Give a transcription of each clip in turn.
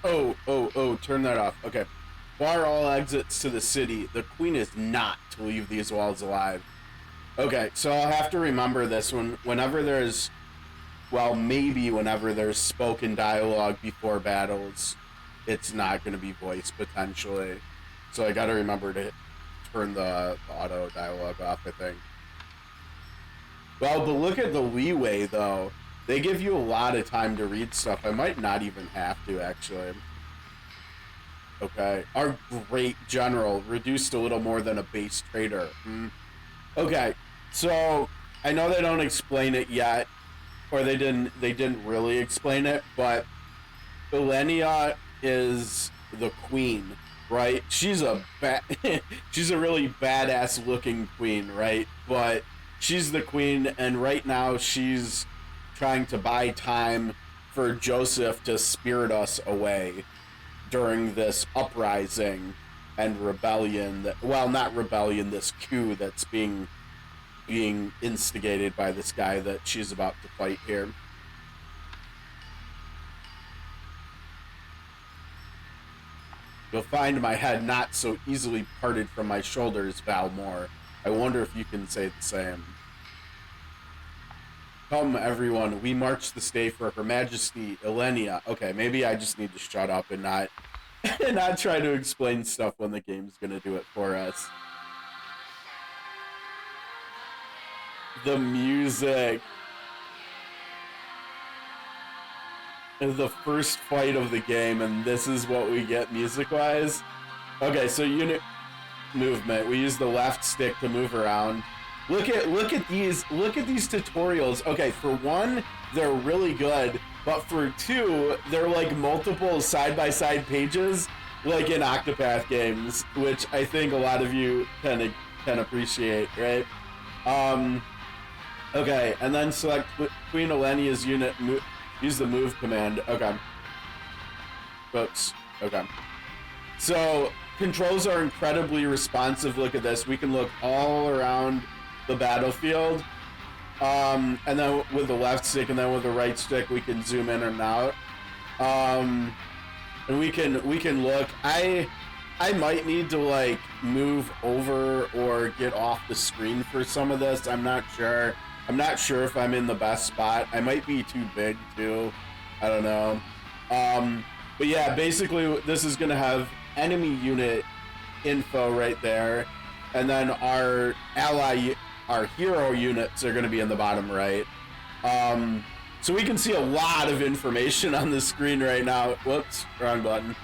Oh, turn that off. Okay. Bar all exits to the city. The queen is not to leave these walls alive. Okay, so I'll have to remember this whenever there's, well, maybe whenever there's spoken dialogue before battles, it's not going to be voice potentially. So I got to remember to turn the auto dialogue off, I think. Well, but look at the leeway, though. They give you a lot of time to read stuff. I might not even have to, actually. Okay. Our great general reduced a little more than a base trader. Okay. So I know they don't explain it yet, or they didn't really explain it, but Ilenia is the queen, right? She's a she's a really badass looking queen, right? But she's the queen, and right now she's trying to buy time for Joseph to spirit us away during this uprising and rebellion that, well, not rebellion, this coup that's being instigated by this guy that she's about to fight here. You'll find my head not so easily parted from my shoulders, Valmore. I wonder if you can say the same. Come, everyone, we march this day for Her Majesty Ilenia. Okay, maybe I just need to shut up and not and not try to explain stuff when the game's gonna do it for us. The music. The first fight of the game, and this is what we get music-wise. Okay, so unit movement. We use the left stick to move around. Look at these tutorials. Okay, for one, they're really good, but for two, they're like multiple side-by-side pages, like in Octopath games, which I think a lot of you can appreciate, right? Okay, and then select Queen Ilenia's unit. Use the move command. Okay. Oops. Okay. So controls are incredibly responsive. Look at this. We can look all around the battlefield, and then with the left stick, and then with the right stick, we can zoom in and out. And we can look. I might need to like move over or get off the screen for some of this. I'm not sure. I'm not sure if I'm in the best spot. I might be too big too. I don't know. But yeah, basically this is gonna have enemy unit info right there, and then our hero units are gonna be in the bottom right. So we can see a lot of information on the screen right now. Whoops, wrong button.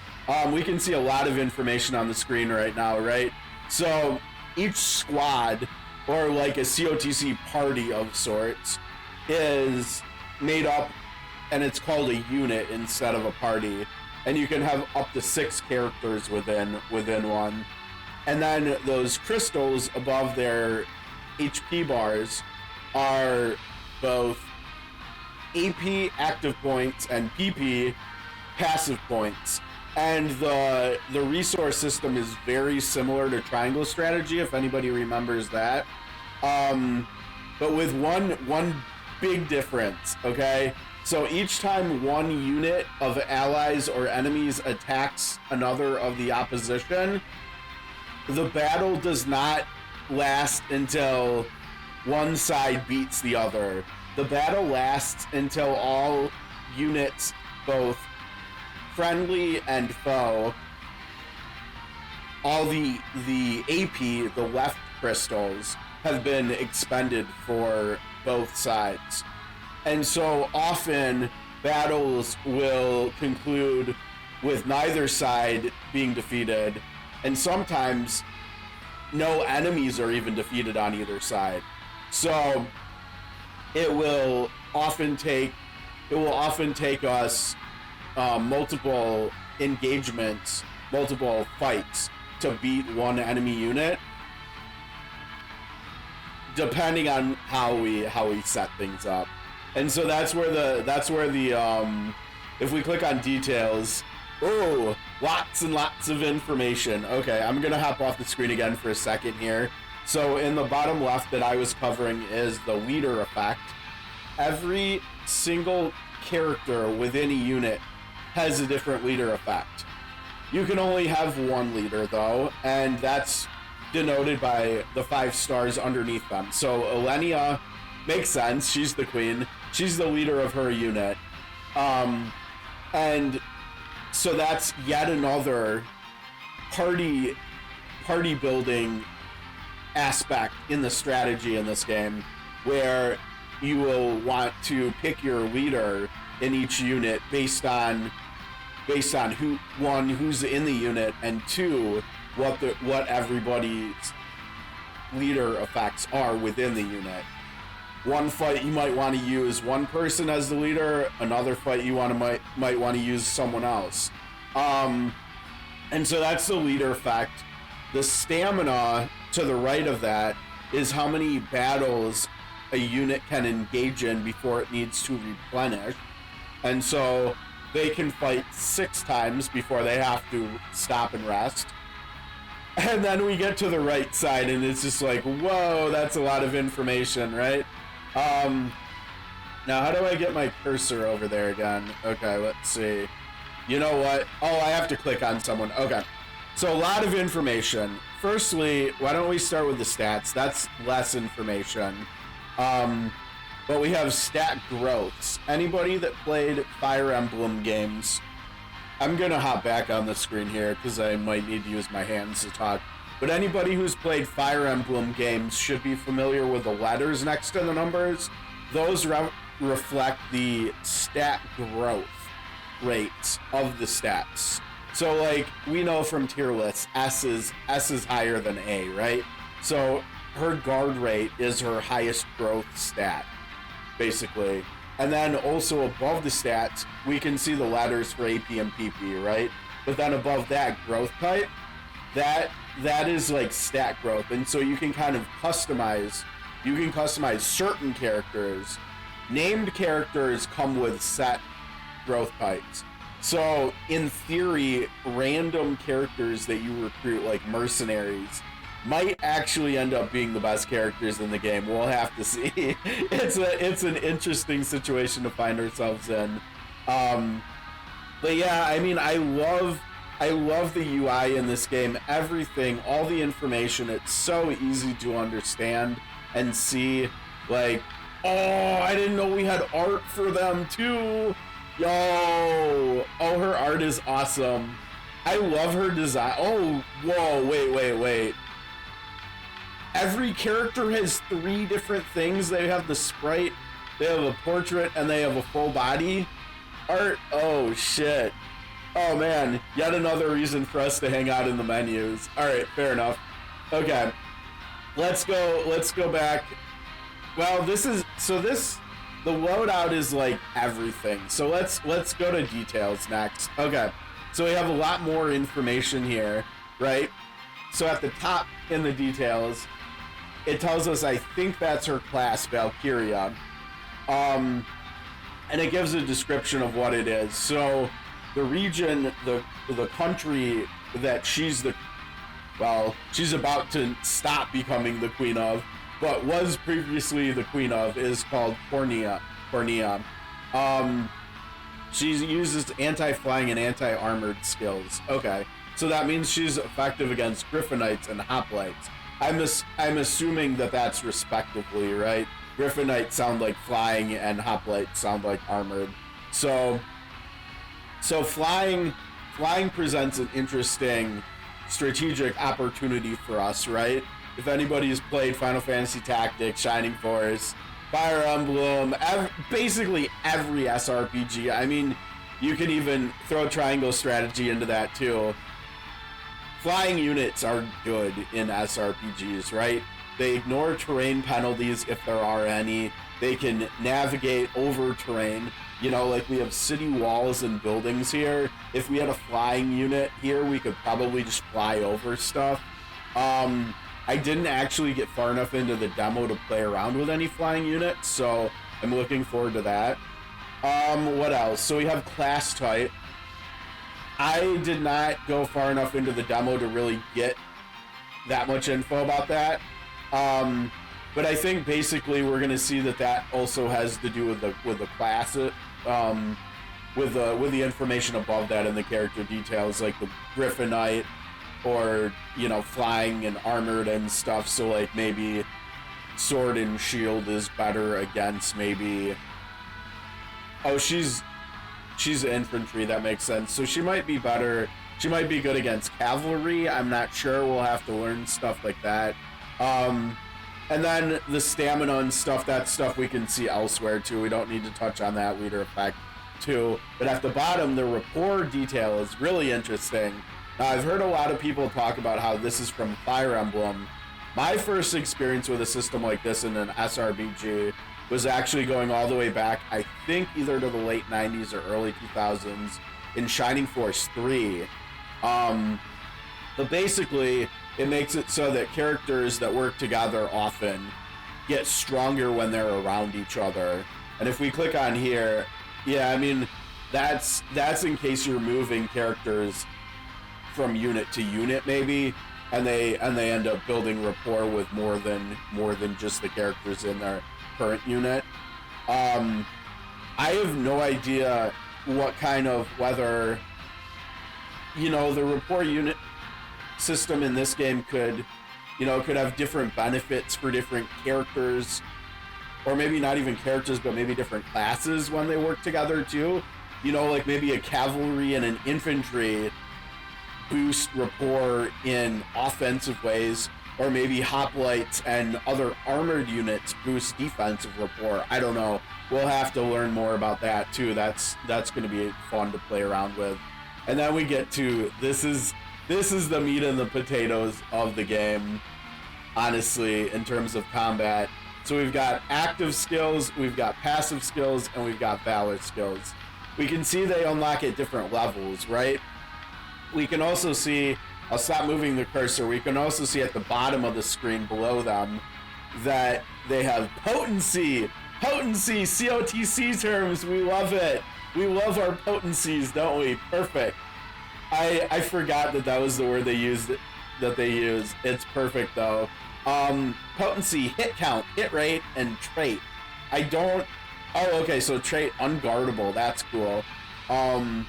We can see a lot of information on the screen right now, right? So each squad, or like a COTC party of sorts, is made up, and it's called a unit instead of a party. And you can have up to 6 characters within one. And then those crystals above their HP bars are both AP active points and PP passive points. And the resource system is very similar to Triangle Strategy, if anybody remembers that. But with one big difference, okay? So each time one unit of allies or enemies attacks another of the opposition, the battle does not last until one side beats the other. The battle lasts until all units, both friendly and foe, all the AP, the left crystals, have been expended for both sides. And so often battles will conclude with neither side being defeated, and sometimes no enemies are even defeated on either side. So it will often take us multiple engagements, multiple fights to beat one enemy unit, depending on how we set things up. And so that's where the if we click on details, oh, lots and lots of information. Okay, I'm gonna hop off the screen again for a second here. So in the bottom left that I was covering is the leader effect. Every single character within a unit has a different leader effect. You can only have one leader, though, and that's denoted by the 5 stars underneath them. So Ilenia makes sense. She's the queen. She's the leader of her unit. And so that's yet another party building aspect in the strategy in this game, where you will want to pick your leader in each unit based on who's in the unit, and 2, what everybody's leader effects are within the unit. One fight you might want to use one person as the leader, another fight you might want to use someone else. And so that's the leader effect. The stamina to the right of that is how many battles a unit can engage in before it needs to replenish. And so they can fight 6 times before they have to stop and rest. And then we get to the right side, and it's just like, whoa, that's a lot of information, right? Now how do I get my cursor over there again? Okay, let's see. You know what? Oh, I have to click on someone. Okay. So a lot of information. Firstly, why don't we start with the stats? That's less information. But we have stat growths. Anybody that played Fire Emblem games, I'm gonna hop back on the screen here because I might need to use my hands to talk. But anybody who's played Fire Emblem games should be familiar with the letters next to the numbers. Those reflect the stat growth rates of the stats. So like we know from tier lists, S is higher than A, right? So her guard rate is her highest growth stat, basically. And then also above the stats, we can see the letters for AP and PP, right? But then above that, growth type, that is like stat growth. And so you can kind of customize certain characters. Named characters come with set growth types. So in theory, random characters that you recruit, like mercenaries, might actually end up being the best characters in the game. We'll have to see. It's an interesting situation to find ourselves in. But yeah, I mean, I love the UI in this game. Everything, all the information, it's so easy to understand and see. Like, oh, I didn't know we had art for them too. Yo, oh, her art is awesome. I love her design. Oh, whoa, wait. Every character has 3 different things. They have the sprite, they have a portrait, and they have a full body art. Oh shit. Oh man, yet another reason for us to hang out in the menus. All right, fair enough. Okay, let's go back. Well, the loadout is like everything. So let's go to details next. Okay, so we have a lot more information here, right? So at the top in the details, it tells us, I think that's her class, Valkyria. And it gives a description of what it is. So the region, the country that she's about to stop becoming the queen of, but was previously the queen of, is called Cornea. She uses anti-flying and anti-armored skills. Okay, so that means she's effective against Griffinites and Hoplites. I'm assuming that that's respectively, right? Griffinites sound like flying and Hoplites sound like armored. So flying presents an interesting strategic opportunity for us, right? If anybody's played Final Fantasy Tactics, Shining Force, Fire Emblem, basically every SRPG. I mean, you can even throw triangle strategy into that too. Flying units are good in SRPGs, right? They ignore terrain penalties if there are any. They can navigate over terrain. You know, like we have city walls and buildings here. If we had a flying unit here, we could probably just fly over stuff. I didn't actually get far enough into the demo to play around with any flying units, so I'm looking forward to that. What else? So we have class type. I did not go far enough into the demo to really get that much info about that. But I think basically we're going to see that also has to do with the class with the information above that and the character details, like the Griffinite, or, you know, flying and armored and stuff. So like maybe sword and shield is better against maybe. Oh, she's infantry. That makes sense. So she might be better. She might be good against cavalry. I'm not sure. We'll have to learn stuff like that. And then the stamina and stuff, that's stuff we can see elsewhere too. We don't need to touch on that leader effect too. But at the bottom, the rapport detail is really interesting. Now, I've heard a lot of people talk about how this is from Fire Emblem. My first experience with a system like this in an Srpg was actually going all the way back, I think either to the late 90s or early 2000s in Shining Force 3. But basically, it makes it so that characters that work together often get stronger when they're around each other. And if we click on here, yeah, I mean, that's in case you're moving characters from unit to unit maybe, and they end up building rapport with more than just the characters in their current unit. I have no idea what kind of, whether, you know, the rapport unit system in this game could have different benefits for different characters, or maybe not even characters, but maybe different classes when they work together too. You know, like maybe a cavalry and an infantry boost rapport in offensive ways, or maybe hoplites and other armored units boost defensive rapport. I don't know. We'll have to learn more about that too. That's going to be fun to play around with. And then we get to this is the meat and the potatoes of the game, honestly, in terms of combat. So we've got active skills, we've got passive skills, and we've got valor skills. We can see they unlock at different levels, right? We can also see, I'll stop moving the cursor, we can also see at the bottom of the screen below them that they have potency, COTC terms, we love it. We love our potencies, don't we? Perfect. I forgot that was the word they used, It's perfect though. Potency, hit count, hit rate, and trait. Oh, okay, so trait, unguardable, that's cool. And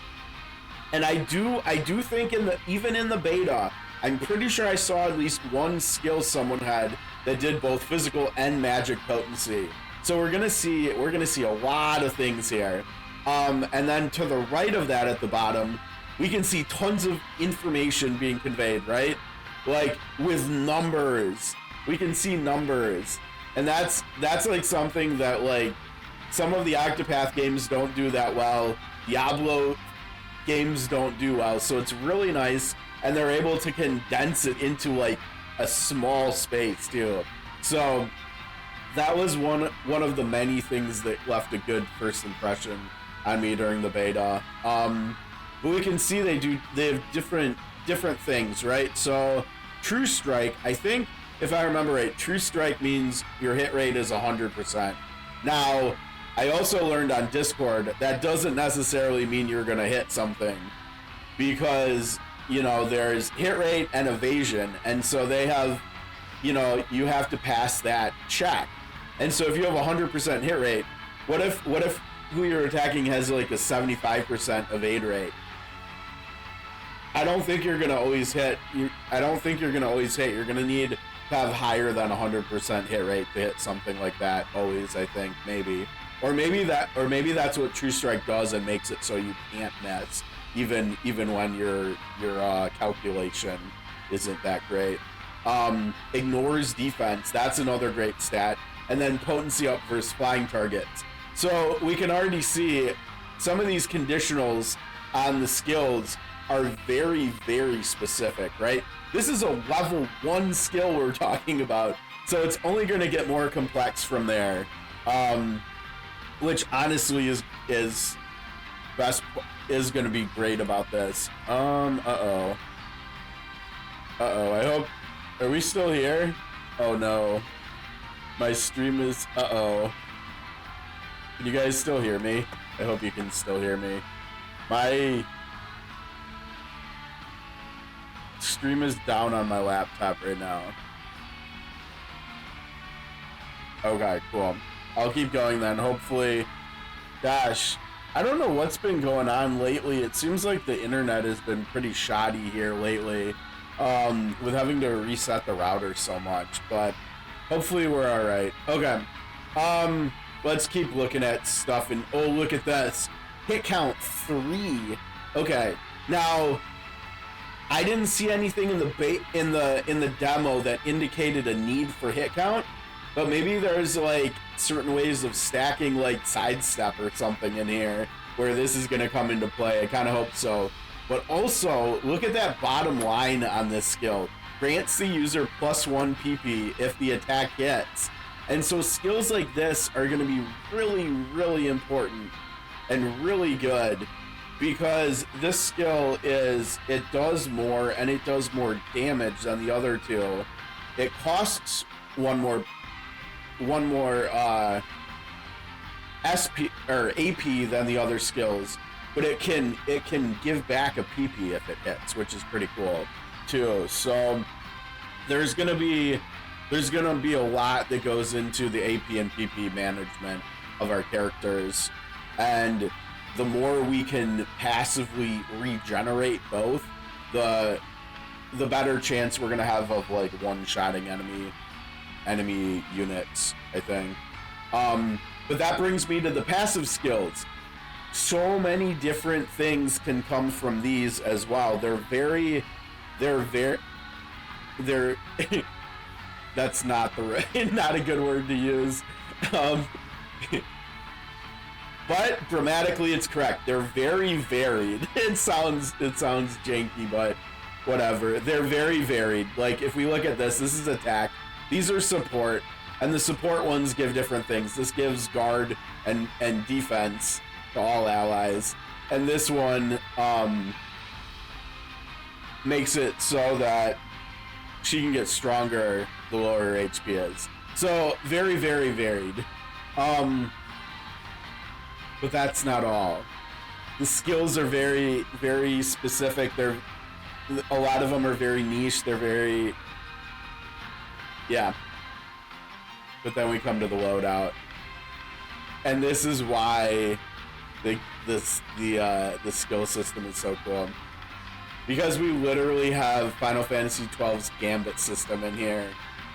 I do think even in the beta, I'm pretty sure I saw at least one skill someone had that did both physical and magic potency. So we're gonna see a lot of things here. And then to the right of that at the bottom, we can see tons of information being conveyed, right? Like with numbers, we can see numbers, and that's like something that like some of the Octopath games don't do that well. Diablo games don't do well, so it's really nice, and they're able to condense it into like a small space too. So that was one of the many things that left a good first impression on me during the beta. But we can see they have different things, right? So True Strike, I think if I remember right, True Strike means your hit rate is 100%. Now, I also learned on Discord that doesn't necessarily mean you're gonna hit something, because, you know, there's hit rate and evasion, and so they have, you know, you have to pass that check. And so if you have a 100% hit rate, what if who you're attacking has like a 75% evade rate? I don't think you're gonna always hit. You're gonna need to have higher than 100% hit rate to hit something like that. Always, I think, maybe. Or maybe that's what True Strike does and makes it so you can't miss, even when your calculation isn't that great. Ignores defense. That's another great stat. And then potency up versus flying targets. So we can already see some of these conditionals on the skills are very, very specific, right? This is a level 1 skill we're talking about, so it's only going to get more complex from there. Which honestly is going to be great about this. I hope, are we still here? Oh no. My stream is, Can you guys still hear me? I hope you can still hear me. My stream is down on my laptop right now. Okay, cool. I'll keep going then. Hopefully, gosh, I don't know what's been going on lately. It seems like the internet has been pretty shoddy here lately, with having to reset the router so much, but hopefully we're all right. Okay. Let's keep looking at stuff, and oh, look at this. Hit count 3. Okay. Now, I didn't see anything in the demo that indicated a need for hit count, but maybe there's like certain ways of stacking like sidestep or something in here where this is going to come into play. I kind of hope so. But also, look at that bottom line on this skill. Grants the user +1 PP if the attack hits. And so skills like this are going to be really, really important and really good, because this skill it does more, and it does more damage than the other two. It costs one more SP or AP than the other skills, but it can give back a PP if it hits, which is pretty cool too. So there's gonna be a lot that goes into the AP and PP management of our characters, and the more we can passively regenerate both, the better chance we're gonna have of like one-shotting enemy units, I think. But that brings me to the passive skills. So many different things can come from these as well. They're that's not a good word to use. But grammatically it's correct. They're very varied. It sounds janky, but whatever. They're very varied. Like if we look at this is attack. These are support, and the support ones give different things. This gives guard and defense to all allies, and this one makes it so that she can get stronger the lower her HP is. So very, very varied. But that's not all. The skills are very, very specific. A lot of them are very niche. They're very, yeah. But then we come to the loadout, and this is why the skill system is so cool, because we literally have Final Fantasy XII's Gambit system in here,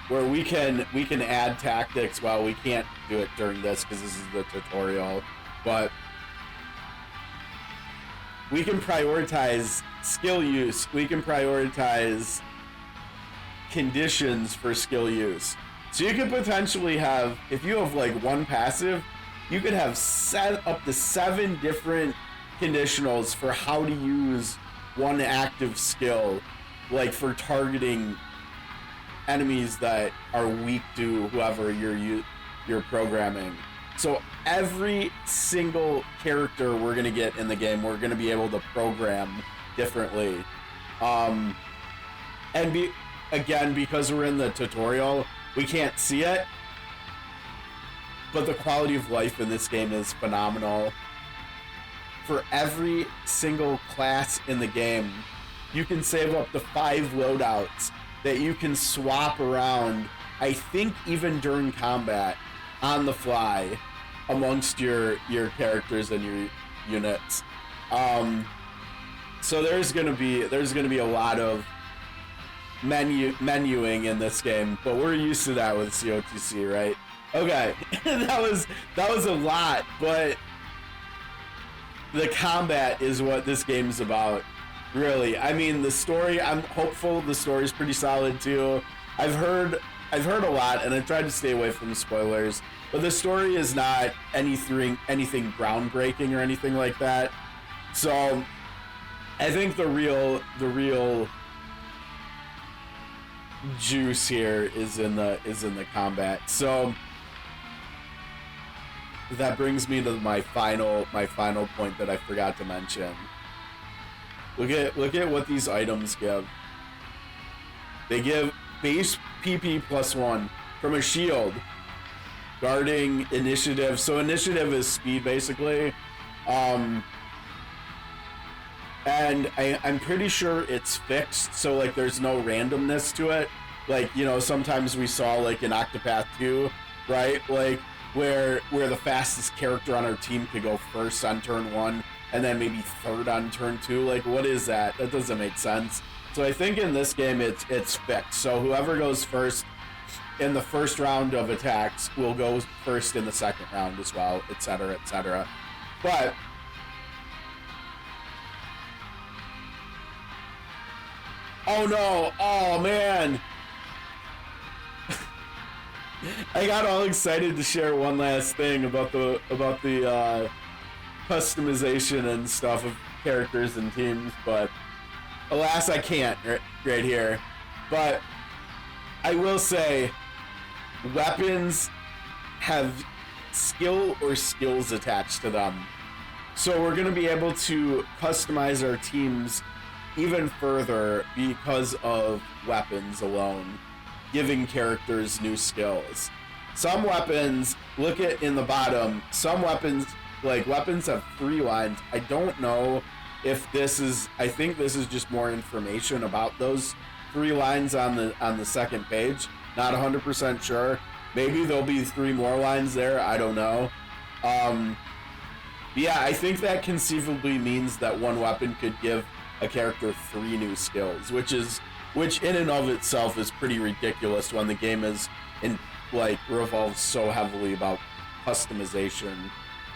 where we can add tactics. Well, we can't do it during this because this is the tutorial, but we can prioritize skill use. We can prioritize conditions for skill use. So you could potentially have, if you have like one passive, you could have up to 7 different conditionals for how to use one active skill, like for targeting enemies that are weak to whoever you're programming. So every single character we're gonna get in the game, we're gonna be able to program differently. Again, because we're in the tutorial, we can't see it, but the quality of life in this game is phenomenal. For every single class in the game, you can save up to 5 loadouts that you can swap around, I think even during combat, on the fly, amongst your characters and your units. So there's gonna be a lot of menuing in this game, but we're used to that with COTC, right? Okay, that was a lot, but the combat is what this game's about, really. I mean, the story, I'm hopeful the story's pretty solid too. I've heard a lot, and I tried to stay away from the spoilers, but the story is not anything groundbreaking or anything like that. So I think the real juice here is in the combat. So that brings me to my final point that I forgot to mention. Look at what these items give. They give base PP +1 from a shield, guarding initiative. So initiative is speed, basically. And I'm pretty sure it's fixed, so like there's no randomness to it. Like, you know, sometimes we saw like in Octopath 2, right? Like where the fastest character on our team could go first on turn 1 and then maybe third on turn 2. Like, what is that? That doesn't make sense. So I think in this game it's fixed. So whoever goes first in the first round of attacks will go first in the second round as well, etc., etc. But oh no! Oh man! I got all excited to share one last thing about the customization and stuff of characters and teams, but alas, I can't right here. But I will say, weapons have skill or skills attached to them, so we're going to be able to customize our teams even further because of weapons alone, giving characters new skills. Some weapons, look at in the bottom, some weapons, like weapons have 3 lines. I don't know if this is, I think this is just more information about those 3 lines on the second page. Not 100% sure. Maybe there'll be 3 more lines there, I don't know. Yeah, I think that conceivably means that one weapon could give a character 3 new skills, which in and of itself is pretty ridiculous when the game is revolves so heavily about customization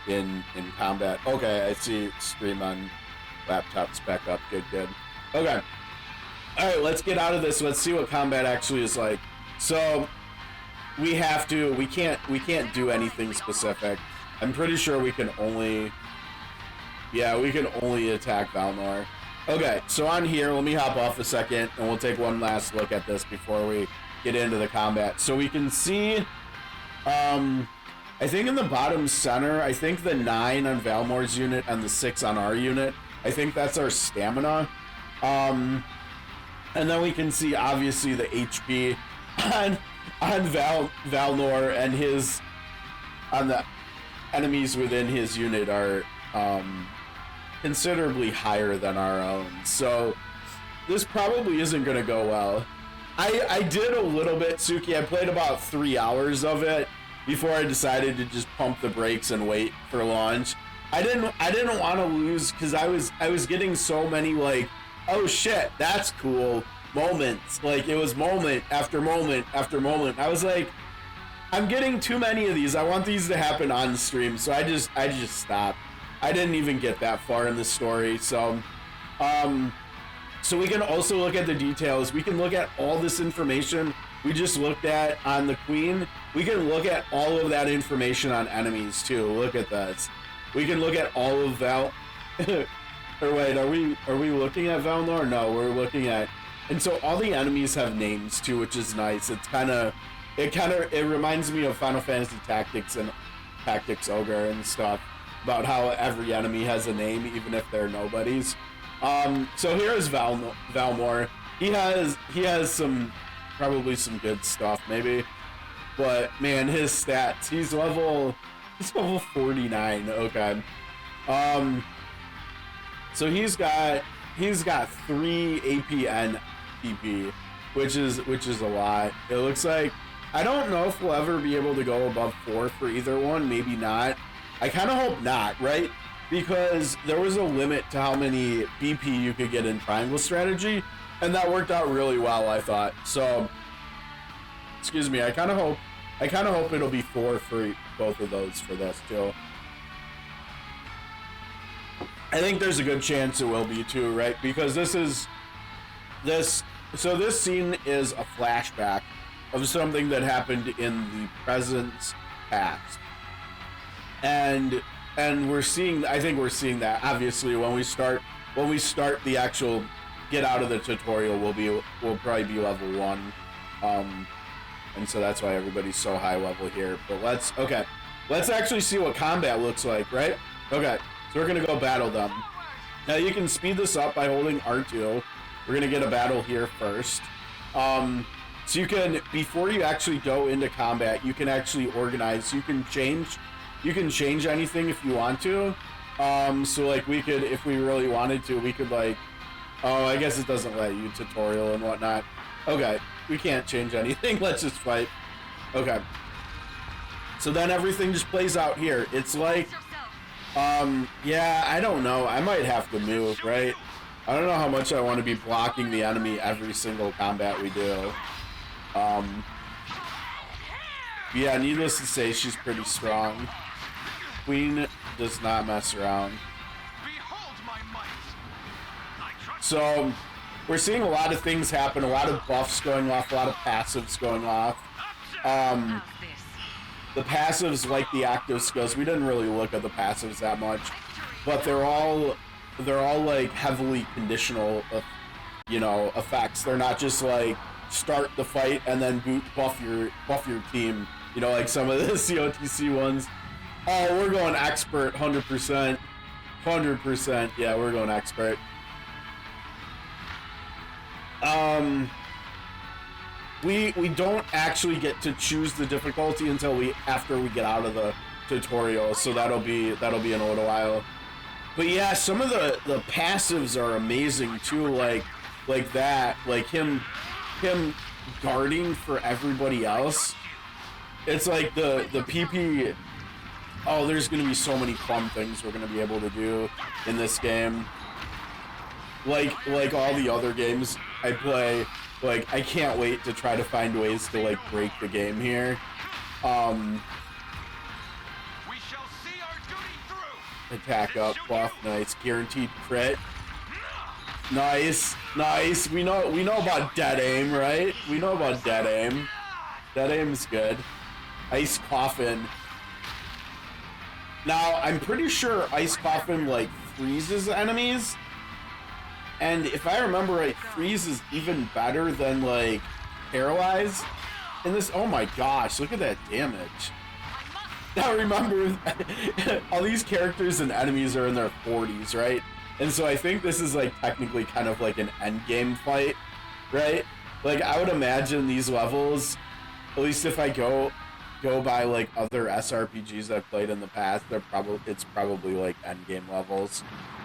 in combat. Okay, I see stream on laptops back up. Good. Okay. Alright, let's get out of this. Let's see what combat actually is like. So we can't do anything specific. I'm pretty sure we can only attack Valnor. Okay, so on here, let me hop off a second, and we'll take one last look at this before we get into the combat. So we can see, I think in the bottom center, I think the 9 on Valmor's unit and the 6 on our unit, I think that's our stamina. And then we can see, obviously, the HP on Valnor and on the enemies within his unit are, considerably higher than our own, so this probably isn't going to go well. I did a little bit, Suki. I played about 3 hours of it before I decided to just pump the brakes and wait for launch. I didn't want to lose because I was getting so many like, oh shit, that's cool moments. Like, it was moment after moment after moment. I was like, I'm getting too many of these. I want these to happen on stream, so I just stopped. I didn't even get that far in the story, so we can also look at the details. We can look at all this information we just looked at on the Queen. We can look at all of that information on enemies too. Look at this. We can look at all of Val. Or wait, are we looking at Valnor? No, we're looking at. And so all the enemies have names too, which is nice. It reminds me of Final Fantasy Tactics and Tactics Ogre and stuff, about how every enemy has a name, even if they're nobodies. So here is Valmor. He has probably some good stuff, maybe. But man, his stats, he's level 49. Okay. So he's got 3 APN PP, which is a lot. It looks like, I don't know if we'll ever be able to go above 4 for either one, maybe not. I kind of hope not, right? Because there was a limit to how many BP you could get in Triangle Strategy, and that worked out really well, I thought. So, excuse me, I kind of hope it'll be 4 for both of those for this too. I think there's a good chance it will be too, right? Because this scene is a flashback of something that happened in the present past. And I think we're seeing that obviously when we start the actual get out of the tutorial. We'll probably be level 1, and so that's why everybody's so high level here. But let's actually see what combat looks like, right? Okay, so we're gonna go battle them. Now you can speed this up by holding R2. We're gonna get a battle here first. So you can, before you actually go into combat, you can actually organize. You can change anything if you want to. So like we could, if we really wanted to, we could like, oh, I guess it doesn't let you tutorial and whatnot. Okay, we can't change anything. Let's just fight. Okay. So then everything just plays out here. It's like, yeah, I don't know. I might have to move, right? I don't know how much I want to be blocking the enemy every single combat we do. Yeah, needless to say, she's pretty strong. Queen does not mess around. So, we're seeing a lot of things happen, a lot of buffs going off, a lot of passives going off. The passives, like the active skills, we didn't really look at the passives that much, but they're all like heavily conditional, you know, effects. They're not just like start the fight and then buff your team. You know, like some of the COTC ones. Oh, we're going expert, 100%, 100%. Yeah, we're going expert. We don't actually get to choose the difficulty until after we get out of the tutorial, so that'll be in a little while. But yeah, some of the passives are amazing too, like that, like him guarding for everybody else. It's like the PP. Oh, there's gonna be so many fun things we're gonna be able to do in this game. Like all the other games I play. Like, I can't wait to try to find ways to, like, break the game here. We shall see our duty through. Attack up, buff, nice. Guaranteed crit. Nice, nice. We know about dead aim, right? We know about dead aim. Dead aim's good. Ice Coffin. Now, I'm pretty sure Ice Coffin, like, freezes enemies. And if I remember right, freeze is even better than, like, paralyze in this. Oh my gosh, look at that damage. Now remember, all these characters and enemies are in their 40s, right? And so I think this is, like, technically kind of like an endgame fight, right? Like, I would imagine these levels, at least if I go by, like, other SRPGs I've played in the past, it's probably, like, endgame levels.